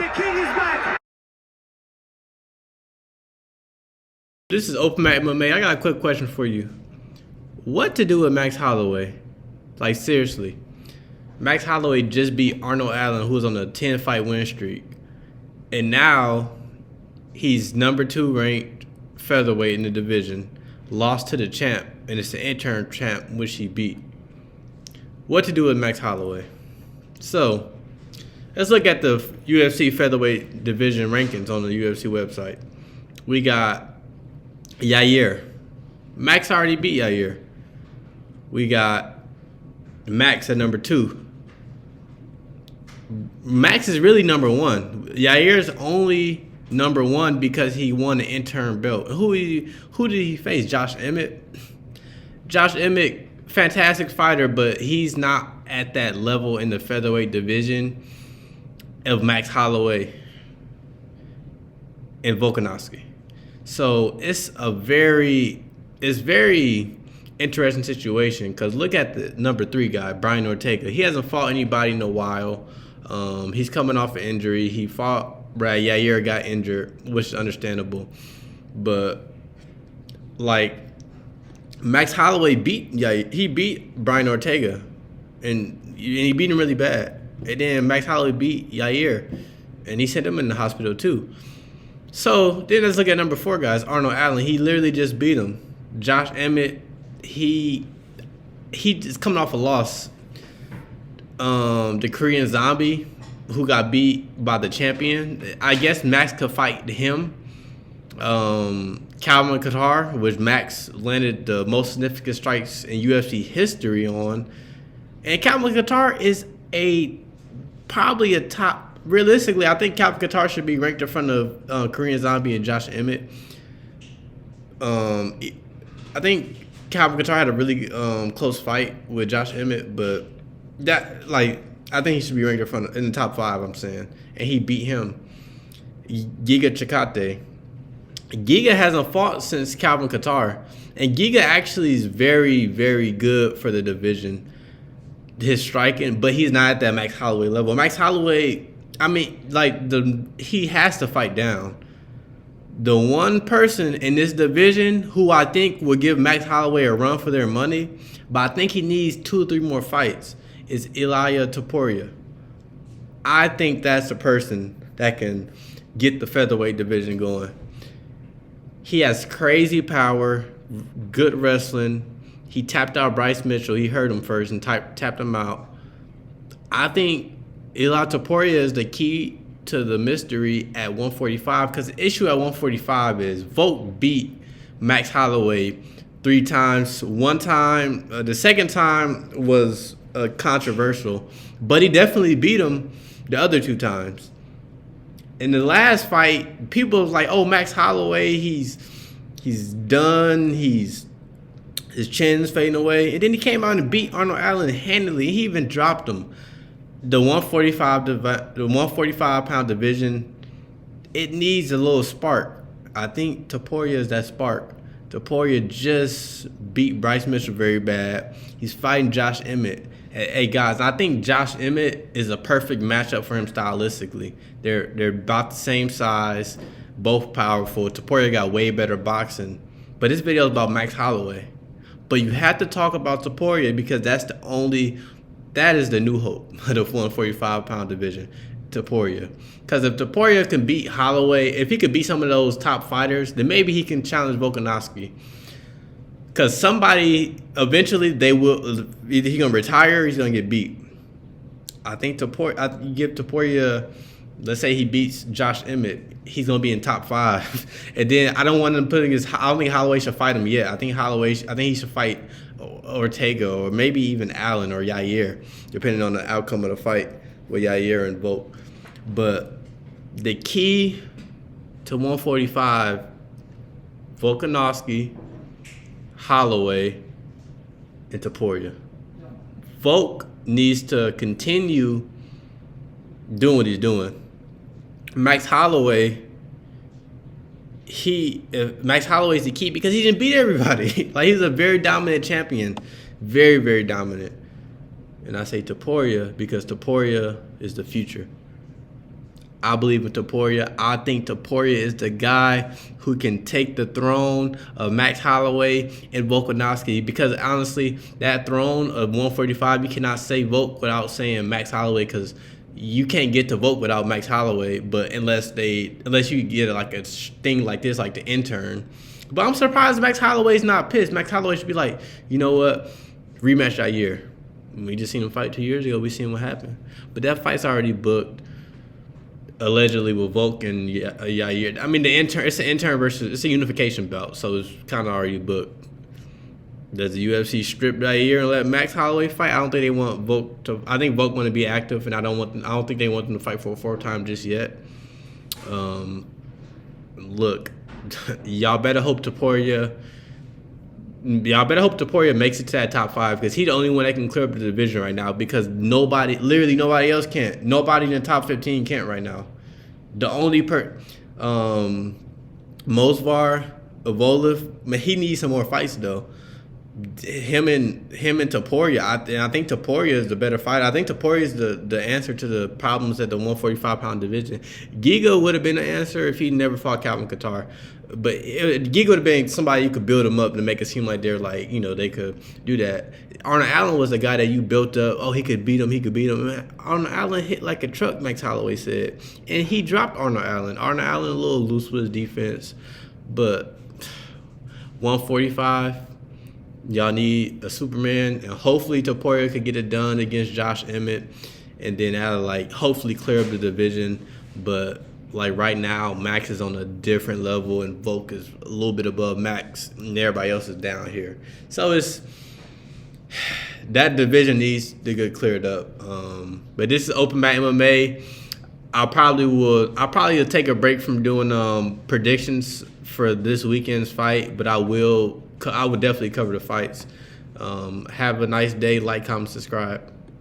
The king is back. This is Open Mat MMA. I got a quick question for you. What to do with Max Holloway? Like, seriously. Max Holloway just beat Arnold Allen, who was on a 10-fight win streak. And now he's #2 ranked featherweight in the division. Lost to the champ, and it's the interim champ, which he beat. What to do with Max Holloway? So, let's look at the UFC featherweight division rankings on the UFC website. We got Yair. Max already beat Yair. We got Max at #2. Max is really #1. Yair's only #1 because he won the interim belt. Who did he face? Josh Emmett. Josh Emmett, fantastic fighter, but he's not at that level in the featherweight division of Max Holloway and Volkanovski. So it's very interesting situation because look at the #3 guy, Brian Ortega. He hasn't fought anybody in a while. He's coming off an injury. He fought Brad Yair, got injured, which is understandable. But like Max Holloway beat Brian Ortega, and he beat him really bad. And then Max Holloway beat Yair, and he sent him in the hospital too. So then let's look at #4 guys. Arnold Allen, he literally just beat him. Josh Emmett, he just coming off a loss. The Korean Zombie, who got beat by the champion. I guess Max could fight him. Calvin Kattar, which Max landed the most significant strikes in UFC history on. And Calvin Kattar is probably a top. Realistically, I think Calvin Kattar should be ranked in front of Korean Zombie and Josh Emmett. I think Calvin Kattar had a really close fight with Josh Emmett, but I think he should be ranked in the top 5. I'm saying, and he beat him. Giga Chikadze. Giga hasn't fought since Calvin Kattar, and Giga actually is very, very good for the division. His striking, but he's not at that Max Holloway level. Max Holloway, I mean, he has to fight down. The one person in this division who I think will give Max Holloway a run for their money, but I think he needs 2 or 3 more fights, is Ilia Topuria. I think that's the person that can get the featherweight division going. He has crazy power, good wrestling. He tapped out Bryce Mitchell. He hurt him first and tapped him out. I think Ilia Topuria is the key to the mystery at 145 because the issue at 145 is Volk beat Max Holloway 3 times. One time, the second time was controversial, but he definitely beat him the other 2 times. In the last fight, people was like, "Oh, Max Holloway, he's done. His chin's fading away." And then he came out and beat Arnold Allen handily. He even dropped him. The 145 pound division, it needs a little spark. I think Topuria is that spark. Topuria just beat Bryce Mitchell very bad. He's fighting Josh Emmett. Hey guys, I think Josh Emmett is a perfect matchup for him stylistically. They're about the same size, both powerful. Topuria got way better boxing. But this video is about Max Holloway. But you have to talk about Topuria because that is the new hope of the 145 pound division, Topuria. Because if Topuria can beat Holloway, if he could beat some of those top fighters, then maybe he can challenge Volkanovski. Because somebody, eventually, either he's going to retire or he's going to get beat. I think you give Topuria, let's say he beats Josh Emmett, he's going to be in top 5. And then I don't want him I don't think Holloway should fight him yet. I think he should fight Ortega or maybe even Allen or Yair, depending on the outcome of the fight with Yair and Volk. But the key to 145, Volkanovski, Holloway, and Topuria. Volk needs to continue doing what he's doing. Max Holloway, Max Holloway is the key because he didn't beat everybody. Like, he's a very dominant champion. Very, very dominant. And I say Topuria because Topuria is the future. I believe in Topuria. I think Topuria is the guy who can take the throne of Max Holloway and Volkanovski. Because honestly, that throne of 145, you cannot say Volk without saying Max Holloway, because you can't get to Volk without Max Holloway. But unless you get like a thing like this, like the intern. But I'm surprised Max Holloway's not pissed. Max Holloway should be like, you know what, rematch that year. We just seen him fight 2 years ago. We seen what happened. But that fight's already booked. Allegedly with Volk and Yair. I mean, it's an intern versus, it's a unification belt, so it's kind of already booked. Does the UFC strip Yair and let Max Holloway fight? I don't think they want Volk to. I think Volk want to be active, and I don't think they want them to fight for a fourth time just yet. Look, y'all better hope Topuria makes it to that top 5, because he's the only one that can clear up the division right now, because literally nobody else can't. Nobody in the top 15 can't right now. The only Mosvar, Evolov, he needs some more fights though. Him and Topuria, I think Topuria is the better fighter. I think Topuria is the answer to the problems at the 145-pound division. Giga would have been the answer if he never fought Calvin Kattar. But Giga would have been somebody you could build him up to make it seem like they're like, they could do that. Arnold Allen was the guy that you built up. Oh, he could beat him. Man, Arnold Allen hit like a truck, Max Holloway said. And he dropped Arnold Allen. Arnold Allen a little loose with his defense. But 145, y'all need a Superman. And hopefully Topuria could get it done against Josh Emmett. And then that'll hopefully clear up the division. But right now, Max is on a different level, and Volk is a little bit above Max, and everybody else is down here. So that division needs to get cleared up. But this is Open Mat MMA. I'll probably will take a break from doing predictions for this weekend's fight, but I would definitely cover the fights. Have a nice day. Like, comment, subscribe.